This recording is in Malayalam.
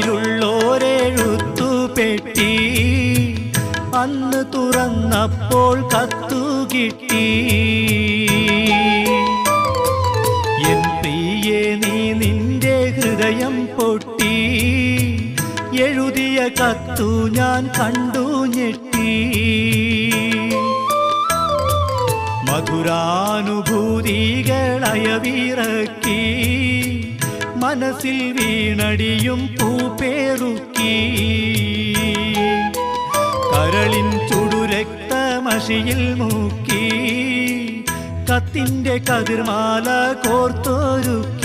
വായിലുള്ളോരെഴുത്തു പെട്ടി അന്ന് തുറന്നപ്പോൾ കത്തു കിട്ടി. എൻ പ്രിയേ നീ നിന്റെ ഹൃദയം പൊട്ടി, എഴുതിയ കത്തു ഞാൻ കണ്ടു ഞെട്ടി. മധുരാനുഭൂതികളയവിറക്കി, മനസ്സിൽ വീണടിയും പൂപ്പേറുക്കി. കരളിൻ ചുടുരക്തമഷിയിൽ മുക്കി, കത്തിൻ്റെ കതിർമാല കോർത്തൊരുക്കി.